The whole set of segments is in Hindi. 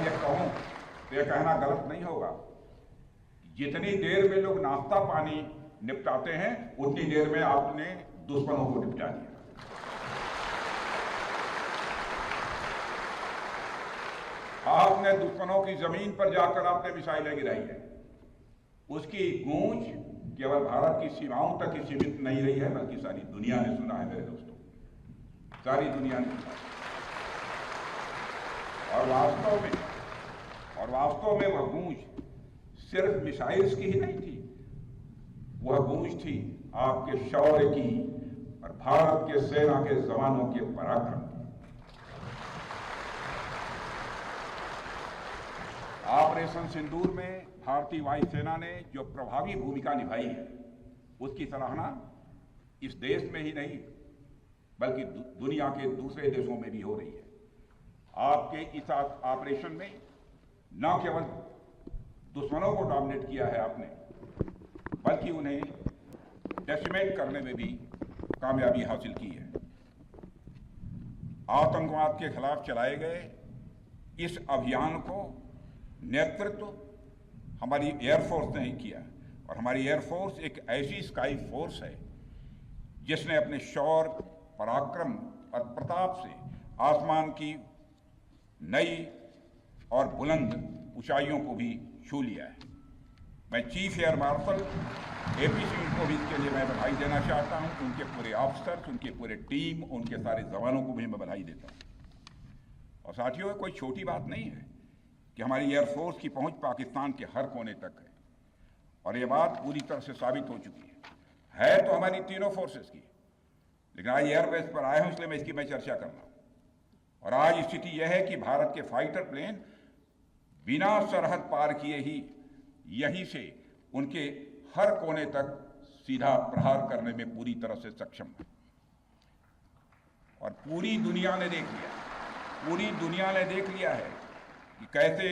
ये कहूं तो यह कहना गलत नहीं होगा, जितनी देर में लोग नाश्ता पानी निपटाते हैं उतनी देर में आपने दुश्मनों को निपटा दिया। आपने दुश्मनों की जमीन पर जाकर आपने मिसाइलें गिराई है। उसकी गूंज केवल भारत की सीमाओं तक ही सीमित नहीं रही है, बल्कि सारी दुनिया ने सुना है मेरे दोस्तों, सारी दुनिया ने सुना। और वास्तव में वह गूंज सिर्फ मिसाइल्स की ही नहीं थी, वह गूंज थी आपके शौर्य की और भारत के सेना के जवानों के पराक्रम की। ऑपरेशन सिंदूर में भारतीय वायुसेना ने जो प्रभावी भूमिका निभाई है, उसकी सराहना इस देश में ही नहीं बल्कि दुनिया के दूसरे देशों में भी हो रही है। आपके इस ऑपरेशन में न केवल दुश्मनों को डोमिनेट किया है आपने, बल्कि उन्हें डेसिमेट करने में भी कामयाबी हासिल की है। आतंकवाद के खिलाफ चलाए गए इस अभियान को नेतृत्व हमारी एयरफोर्स ने ही किया, और हमारी एयरफोर्स एक ऐसी स्काई फोर्स है जिसने अपने शौर्य, पराक्रम और प्रताप से आसमान की नई और बुलंद ऊंचाइयों को भी छू लिया है। मैं chief air marshal AP Singh को भी इसके लिए मैं बधाई देना चाहता हूं, उनके पूरे ऑफिसर्स, उनके पूरे टीम, उनके सारे जवानों को भी मैं बधाई देता हूं। और साथियों, कोई छोटी बात नहीं है कि हमारी एयरफोर्स की पहुंच पाकिस्तान के हर कोने तक है, और ये बात पूरी तरह से साबित हो चुकी है तो हमारी तीनों फोर्सेस की, लेकिन आज एयरबेस पर आए हूं इसलिए मैं इसकी चर्चा कर रहा हूं। और आज स्थिति यह है कि भारत के फाइटर प्लेन बिना सरहद पार किए ही यहीं से उनके हर कोने तक सीधा प्रहार करने में पूरी तरह से सक्षम है। और पूरी दुनिया ने देख लिया है कि कैसे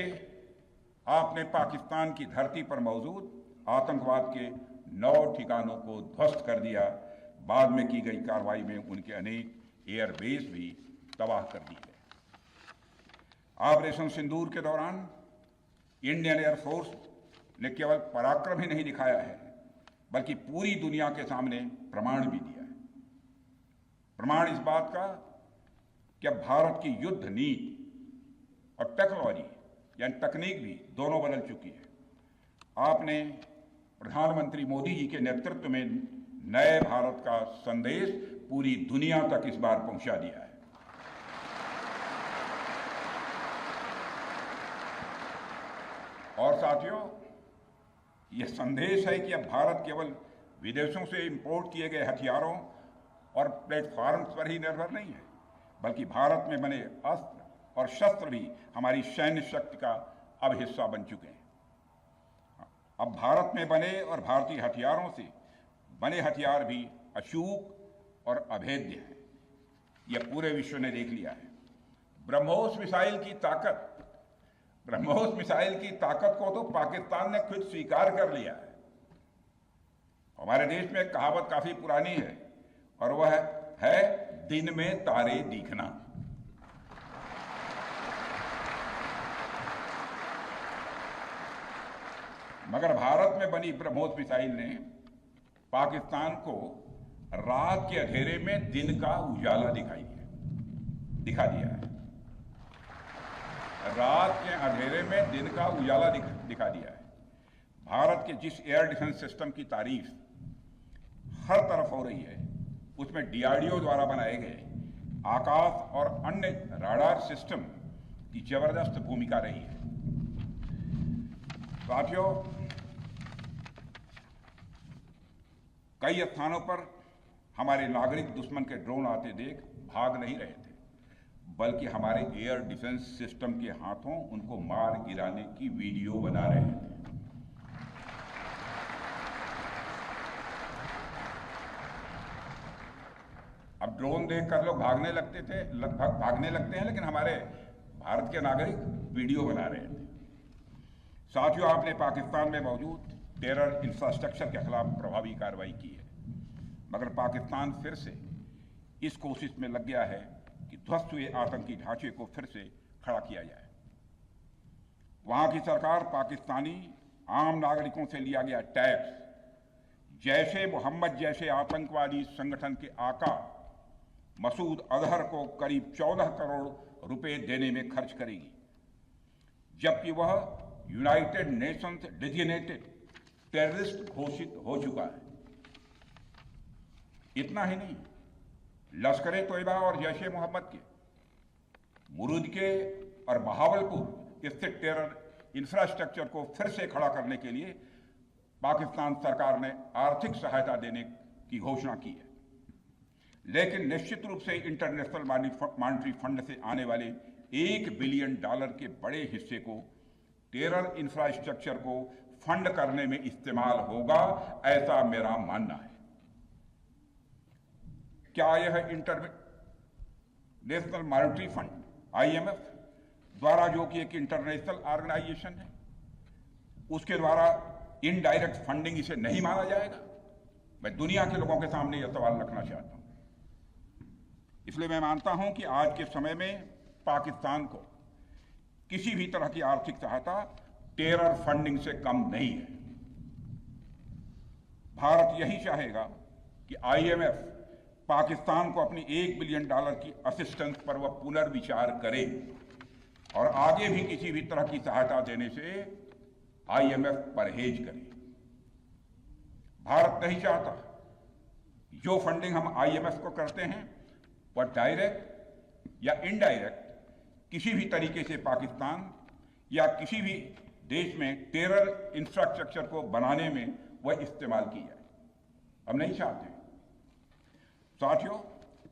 आपने पाकिस्तान की धरती पर मौजूद आतंकवाद के 9 ठिकानों को ध्वस्त कर दिया। बाद में की गई कार्रवाई में उनके अनेक एयरबेस भी तबाह कर दिए गए। ऑपरेशन सिंदूर के दौरान इंडियन एयरफोर्स ने केवल पराक्रम ही नहीं दिखाया है, बल्कि पूरी दुनिया के सामने प्रमाण भी दिया है। प्रमाण इस बात का कि अब भारत की युद्ध नीति और टेक्नोलॉजी यानी तकनीक भी दोनों बदल चुकी है। आपने प्रधानमंत्री मोदी जी के नेतृत्व में नए भारत का संदेश पूरी दुनिया तक इस बार पहुंचा दिया है। और साथियों, यह संदेश है कि अब भारत केवल विदेशों से इंपोर्ट किए गए हथियारों और प्लेटफॉर्म्स पर ही निर्भर नहीं है, बल्कि भारत में बने अस्त्र और शस्त्र भी हमारी सैन्य शक्ति का अब हिस्सा बन चुके हैं। अब भारत में बने और भारतीय हथियारों से बने हथियार भी अचूक और अभेद्य हैं। यह पूरे विश्व ने देख लिया है। ब्रह्मोस मिसाइल की ताकत को तो पाकिस्तान ने खुद स्वीकार कर लिया है। हमारे देश में एक कहावत काफी पुरानी है, और वह है दिन में तारे दिखना। मगर भारत में बनी ब्रह्मोस मिसाइल ने पाकिस्तान को रात के अंधेरे में दिन का उजाला दिखा दिया है। रात के अंधेरे में दिन का उजाला दिखा दिया है। भारत के जिस एयर डिफेंस सिस्टम की तारीफ हर तरफ हो रही है, उसमें डीआरडीओ द्वारा बनाए गए आकाश और अन्य राडार सिस्टम की जबरदस्त भूमिका रही है। साथियों, कई स्थानों पर हमारे नागरिक दुश्मन के ड्रोन आते देख भाग नहीं रहे थे, बल्कि हमारे एयर डिफेंस सिस्टम के हाथों उनको मार गिराने की वीडियो बना रहे थे। अब ड्रोन देखकर लोग भागने लगते हैं, लेकिन हमारे भारत के नागरिक वीडियो बना रहे थे। साथियों, आपने पाकिस्तान में मौजूद टेरर इंफ्रास्ट्रक्चर के खिलाफ प्रभावी कार्रवाई की है, मगर पाकिस्तान फिर से इस कोशिश में लग गया है कि ध्वस्त हुए आतंकी ढांचे को फिर से खड़ा किया जाए। वहां की सरकार पाकिस्तानी आम नागरिकों से लिया गया टैक्स जैशे मोहम्मद जैसे आतंकवादी संगठन के आका मसूद अजहर को करीब 14 करोड़ रुपए देने में खर्च करेगी, जबकि वह यूनाइटेड नेशंस डेजिग्नेटेड टेररिस्ट घोषित हो चुका है। इतना ही नहीं, लश्कर-ए-तोयबा और जैशे मोहम्मद के मुरूद के और बहावलपुर स्थित टेरर इंफ्रास्ट्रक्चर को फिर से खड़ा करने के लिए पाकिस्तान सरकार ने आर्थिक सहायता देने की घोषणा की है, लेकिन निश्चित रूप से इंटरनेशनल मॉनेटरी फंड से आने वाले $1 बिलियन के बड़े हिस्से को टेरर इंफ्रास्ट्रक्चर को फंड करने में इस्तेमाल होगा, ऐसा मेरा मानना है। क्या यह इंटरनेशनल मॉनेटरी फंड IMF द्वारा, जो कि एक इंटरनेशनल ऑर्गेनाइजेशन है, उसके द्वारा इनडायरेक्ट फंडिंग इसे नहीं माना जाएगा? मैं दुनिया के लोगों के सामने यह सवाल रखना चाहता हूं। इसलिए मैं मानता हूं कि आज के समय में पाकिस्तान को किसी भी तरह की आर्थिक सहायता टेरर फंडिंग से कम नहीं है। भारत यही चाहेगा कि IMF पाकिस्तान को अपनी $1 बिलियन की असिस्टेंस पर वह पुनर्विचार करे और आगे भी किसी भी तरह की सहायता देने से IMF परहेज करे। भारत नहीं चाहता जो फंडिंग हम IMF को करते हैं वह डायरेक्ट या इनडायरेक्ट किसी भी तरीके से पाकिस्तान या किसी भी देश में टेरर इंफ्रास्ट्रक्चर को बनाने में वह इस्तेमाल की जाए। हम नहीं चाहते। साथियों,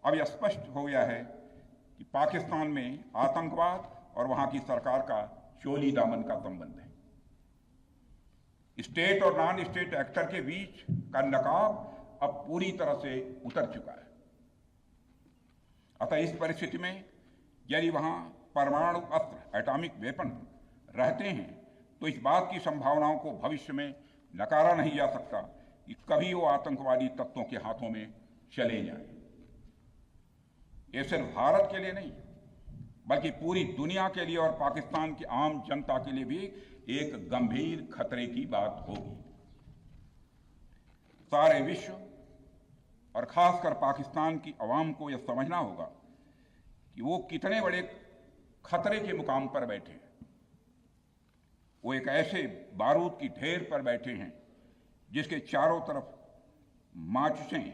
अब यह स्पष्ट हो गया है कि पाकिस्तान में आतंकवाद और वहां की सरकार का चोली दामन का संबंध है। स्टेट और नॉन स्टेट एक्टर के बीच का नकाब अब पूरी तरह से उतर चुका है। अतः इस परिस्थिति में यदि वहां परमाणु अस्त्र एटॉमिक वेपन रहते हैं तो इस बात की संभावनाओं को भविष्य में नकारा नहीं जा सकता कि कभी वो आतंकवादी तत्वों के हाथों में चले जाएं। ये सिर्फ भारत के लिए नहीं बल्कि पूरी दुनिया के लिए और पाकिस्तान की आम जनता के लिए भी एक गंभीर खतरे की बात होगी। सारे विश्व और खासकर पाकिस्तान की आवाम को यह समझना होगा कि वो कितने बड़े खतरे के मुकाम पर बैठे हैं। वो एक ऐसे बारूद की ढेर पर बैठे हैं जिसके चारों तरफ माचिसें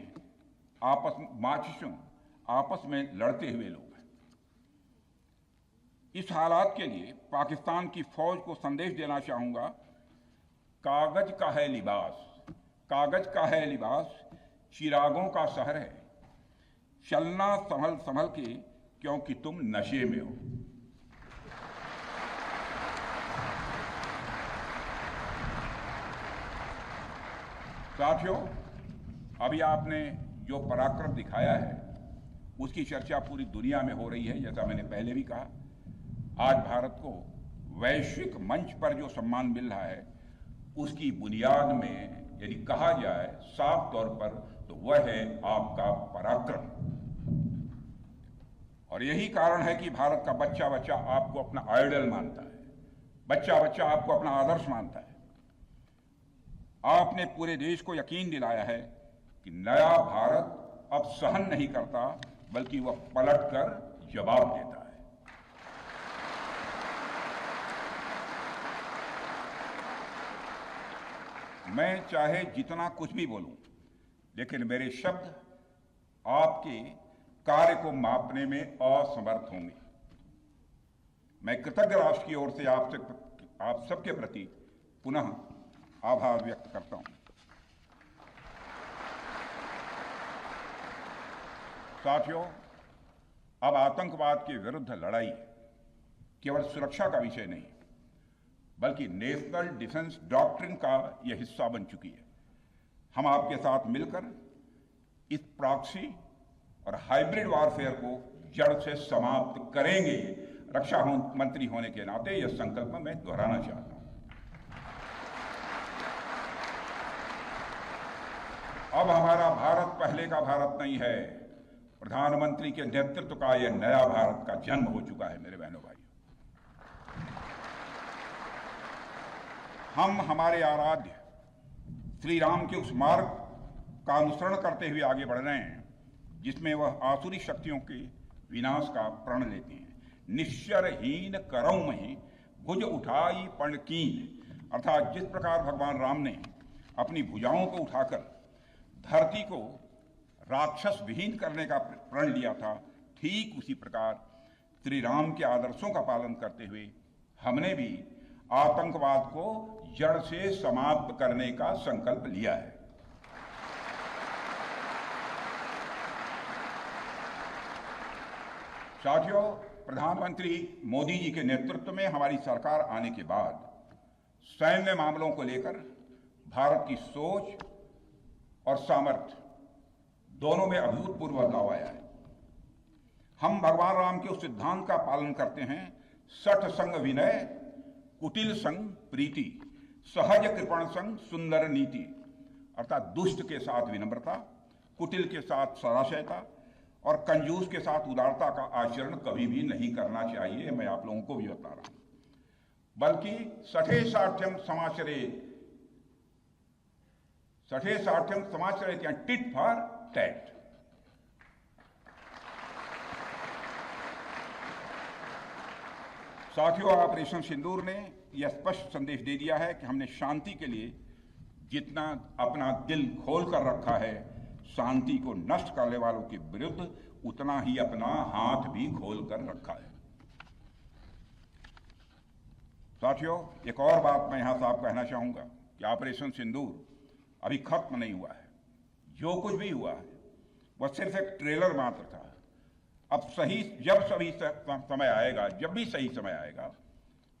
आपस में लड़ते हुए लोग हैं। इस हालात के लिए पाकिस्तान की फौज को संदेश देना चाहूंगा, कागज का है लिबास, कागज का है लिबास, चिरागों का शहर है, चलना संभल संभल के क्योंकि तुम नशे में हो। साथियों, अभी आपने जो पराक्रम दिखाया है उसकी चर्चा पूरी दुनिया में हो रही है। जैसा मैंने पहले भी कहा, आज भारत को वैश्विक मंच पर जो सम्मान मिल रहा है उसकी बुनियाद में यदि कहा जाए साफ तौर पर तो वह है आपका पराक्रम। और यही कारण है कि भारत का बच्चा बच्चा आपको अपना आइडल मानता है, बच्चा बच्चा आपको अपना आदर्श मानता है। आपने पूरे देश को यकीन दिलाया है कि नया भारत अब सहन नहीं करता बल्कि वह पलटकर जवाब देता है। मैं चाहे जितना कुछ भी बोलूं, लेकिन मेरे शब्द आपके कार्य को मापने में असमर्थ होंगे। मैं कृतज्ञ राष्ट्र की ओर से आप सबके प्रति पुनः आभार व्यक्त करता हूं। साथियों, अब आतंकवाद के विरुद्ध लड़ाई केवल सुरक्षा का विषय नहीं बल्कि नेशनल डिफेंस डॉक्ट्रिन का यह हिस्सा बन चुकी है। हम आपके साथ मिलकर इस प्रॉक्सी और हाइब्रिड वॉरफेयर को जड़ से समाप्त करेंगे। रक्षा मंत्री होने के नाते यह संकल्प मैं दोहराना चाहता हूं। अब हमारा भारत पहले का भारत नहीं है। प्रधानमंत्री के नेतृत्व का यह नया भारत का जन्म हो चुका है। मेरे बहनों भाइयों, हम हमारे आराध्य श्री राम के उस मार्ग का अनुसरण करते हुए आगे बढ़ रहे हैं जिसमें वह आसुरी शक्तियों के विनाश का प्रण लेते हैं। निश्चरहीन करौ मही भुज उठाई पण कीन, अर्थात जिस प्रकार भगवान राम ने अपनी भुजाओं को उठाकर धरती को राक्षस विहीन करने का प्रण लिया था, ठीक उसी प्रकार श्री राम के आदर्शों का पालन करते हुए हमने भी आतंकवाद को जड़ से समाप्त करने का संकल्प लिया है। साथियों, प्रधानमंत्री मोदी जी के नेतृत्व में हमारी सरकार आने के बाद सैन्य मामलों को लेकर भारत की सोच और सामर्थ्य दोनों में अभूतपूर्व बदलाव आया है। हम भगवान राम के उस सिद्धांत का पालन करते हैं, सठ संग विनय कुटिल संग प्रीति सहज कृपण संग सुंदर नीति, अर्थात दुष्ट के साथ विनम्रता, कुटिल के साथ सदाशयता और कंजूस के साथ उदारता का आचरण कभी भी नहीं करना चाहिए। मैं आप लोगों को भी बता रहा हूं, बल्कि सठे साठ्यम समाचरेत या टिट फॉर टैट। साथियों, ऑपरेशन सिंदूर ने यह स्पष्ट संदेश दे दिया है कि हमने शांति के लिए जितना अपना दिल खोल कर रखा है, शांति को नष्ट करने वालों के विरुद्ध उतना ही अपना हाथ भी खोल कर रखा है। साथियों, एक और बात मैं यहां साफ कहना चाहूंगा कि ऑपरेशन सिंदूर अभी खत्म नहीं हुआ है। जो कुछ भी हुआ है वह सिर्फ एक ट्रेलर मात्र था। अब जब भी सही समय आएगा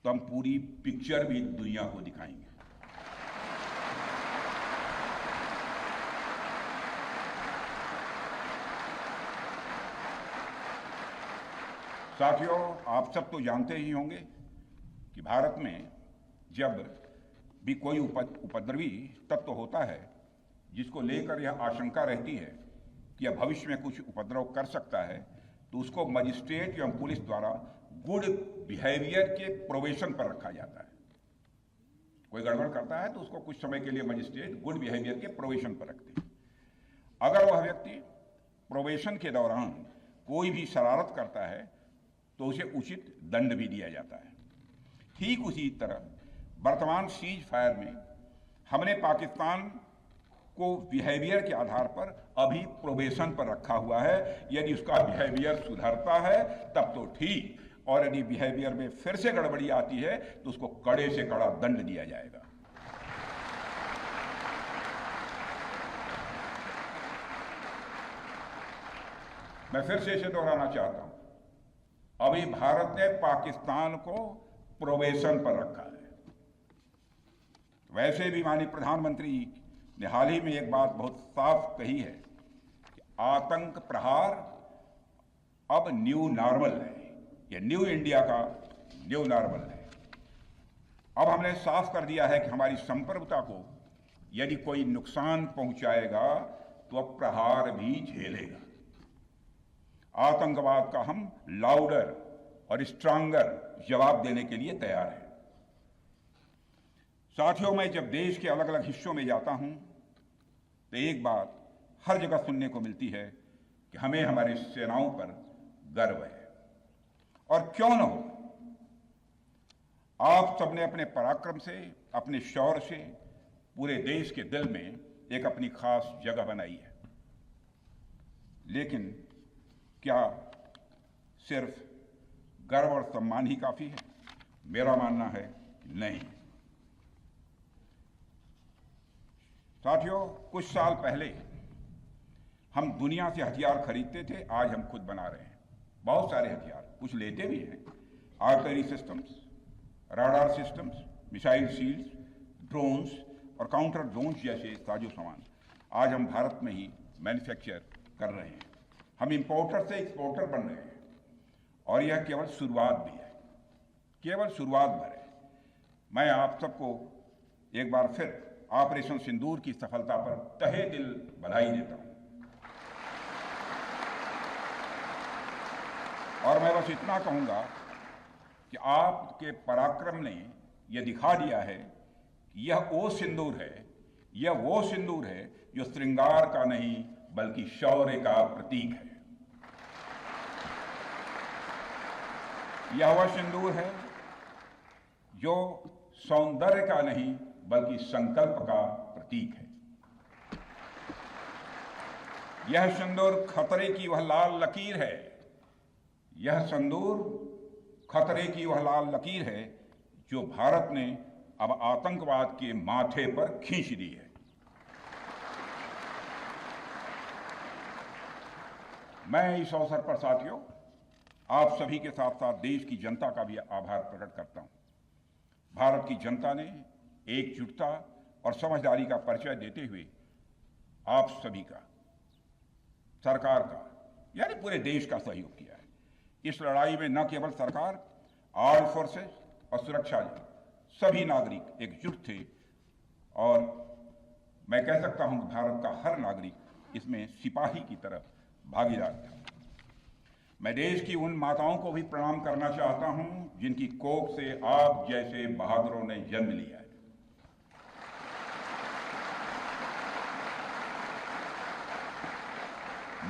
तो हम पूरी पिक्चर भी दुनिया को दिखाएंगे। साथियों, आप सब तो जानते ही होंगे कि भारत में जब भी कोई उपद्रवी तत्व होता है जिसको लेकर यह आशंका रहती है कि यह भविष्य में कुछ उपद्रव कर सकता है, तो उसको मजिस्ट्रेट एवं पुलिस द्वारा गुड बिहेवियर के प्रोबेशन पर रखा जाता है। कोई गड़बड़ करता है तो उसको कुछ समय के लिए मजिस्ट्रेट गुड बिहेवियर के प्रोबेशन पर रखते हैं। अगर वह व्यक्ति प्रोबेशन के दौरान कोई भी शरारत करता है तो उसे उचित दंड भी दिया जाता है। ठीक उसी तरह वर्तमान सीज फायर में हमने पाकिस्तान को बिहेवियर के आधार पर अभी प्रोबेशन पर रखा हुआ है। यदि उसका बिहेवियर सुधरता है तब तो ठीक, और यदि बिहेवियर में फिर से गड़बड़ी आती है तो उसको कड़े से कड़ा दंड दिया जाएगा। मैं फिर से इसे दोहराना चाहता हूं, अभी भारत ने पाकिस्तान को प्रोबेशन पर रखा है। वैसे भी माननीय प्रधानमंत्री ने हाल ही में एक बात बहुत साफ कही है कि आतंक प्रहार अब न्यू नॉर्मल है, यह न्यू इंडिया का न्यू नॉर्मल है। अब हमने साफ कर दिया है कि हमारी संप्रभुता को यदि कोई नुकसान पहुंचाएगा तो अब प्रहार भी झेलेगा। आतंकवाद का हम लाउडर और स्ट्रांगर जवाब देने के लिए तैयार हैं। साथियों, मैं जब देश के अलग अलग हिस्सों में जाता हूं तो एक बात हर जगह सुनने को मिलती है कि हमें हमारी सेनाओं पर गर्व है, और क्यों न हो। आप सबने अपने पराक्रम से, अपने शौर्य से पूरे देश के दिल में एक अपनी खास जगह बनाई है। लेकिन क्या सिर्फ गर्व और सम्मान ही काफी है? मेरा मानना है नहीं। साथियों, कुछ साल पहले हम दुनिया से हथियार खरीदते थे, आज हम खुद बना रहे हैं बहुत सारे हथियार। कुछ लेते भी हैं, artillery systems, radar systems, missile shields, drones और काउंटर ड्रोन्स जैसे साजो सामान आज हम भारत में ही मैन्युफैक्चर कर रहे हैं। हम इंपोर्टर से एक्सपोर्टर बन रहे हैं, और यह केवल शुरुआत भी है, केवल शुरुआत भर है। मैं आप सबको एक बार फिर ऑपरेशन सिंदूर की सफलता पर तहे दिल बधाई देता हूं, और मैं बस इतना कहूंगा कि आपके पराक्रम ने यह दिखा दिया है कि यह वो सिंदूर है, यह वो सिंदूर है जो श्रृंगार का नहीं बल्कि शौर्य का प्रतीक है। यह वह सिंदूर है जो सौंदर्य का नहीं बल्कि संकल्प का प्रतीक है। यह सिंदूर खतरे की वह लाल लकीर है, यह सिंदूर खतरे की वह लाल लकीर है जो भारत ने अब आतंकवाद के माथे पर खींच दी है। मैं इस अवसर पर साथियों आप सभी के साथ साथ देश की जनता का भी आभार प्रकट करता हूं। भारत की जनता ने एकजुटता और समझदारी का परिचय देते हुए आप सभी का, सरकार का, यानी पूरे देश का सहयोग किया है। इस लड़ाई में न केवल सरकार, आर्म फोर्सेस और सुरक्षा सभी नागरिक एकजुट थे और मैं कह सकता हूं कि भारत का हर नागरिक इसमें सिपाही की तरह भागीदार था। मैं देश की उन माताओं को भी प्रणाम करना चाहता हूं जिनकी कोख से आप जैसे बहादुरों ने जन्म लिया है।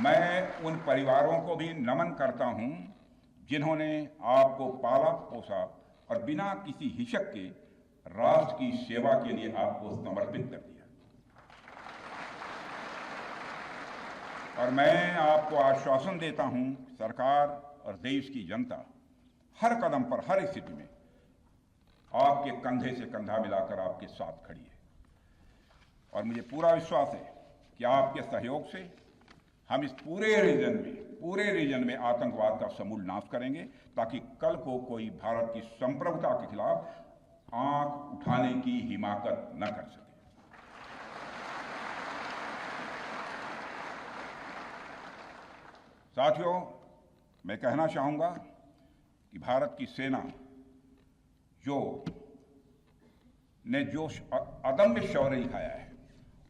मैं उन परिवारों को भी नमन करता हूं जिन्होंने आपको पाला पोसा और बिना किसी हिचक के राष्ट्र की सेवा के लिए आपको समर्पित कर दिया। और मैं आपको आश्वासन देता हूं, सरकार और देश की जनता हर कदम पर, हर स्थिति में आपके कंधे से कंधा मिलाकर आपके साथ खड़ी है। और मुझे पूरा विश्वास है कि आपके सहयोग से हम इस पूरे रीजन में आतंकवाद का समूल नाश करेंगे, ताकि कल को कोई भारत की संप्रभुता के खिलाफ आंख उठाने की हिमाकत न कर सके। साथियों, मैं कहना चाहूंगा कि भारत की सेना जो अदम्य शौर्य दिखाया है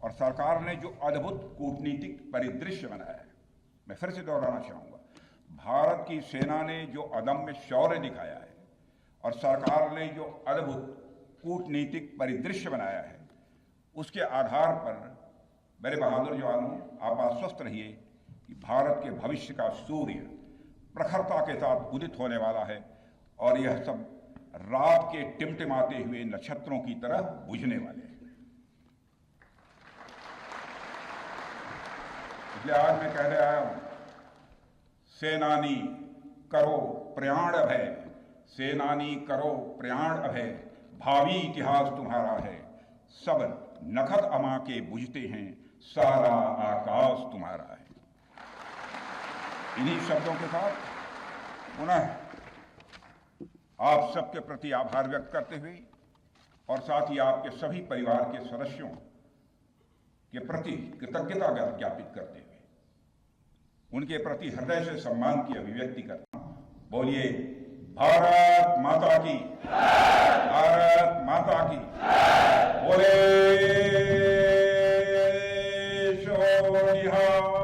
और सरकार ने जो अद्भुत कूटनीतिक परिदृश्य बनाया है, मैं फिर से दोहराना चाहूंगा, भारत की सेना ने जो अदम्य शौर्य दिखाया है और सरकार ने जो अद्भुत कूटनीतिक परिदृश्य बनाया है, उसके आधार पर मेरे बहादुर जवानों, आप आश्वस्त रहिए कि भारत के भविष्य का सूर्य प्रखरता के साथ उदित होने वाला है और यह सब रात के टिमटिमाते हुए नक्षत्रों की तरह बुझने वाले हैं। इसलिए आज मैं कहने आया हूं, सेनानी करो प्रयाण अभय, सेनानी करो प्रयाण अभय, भावी इतिहास तुम्हारा है, सब नखत अमा के बुझते हैं, सारा आकाश तुम्हारा है। इन्हीं शब्दों के साथ पुनः आप सबके प्रति आभार व्यक्त करते हुए और साथ ही आपके सभी परिवार के सदस्यों के प्रति कृतज्ञता ज्ञापित करते हुए उनके प्रति हृदय से सम्मान की अभिव्यक्ति करता हूं। बोलिए भारत माता की, भारत माता की, बोले शो निहाल।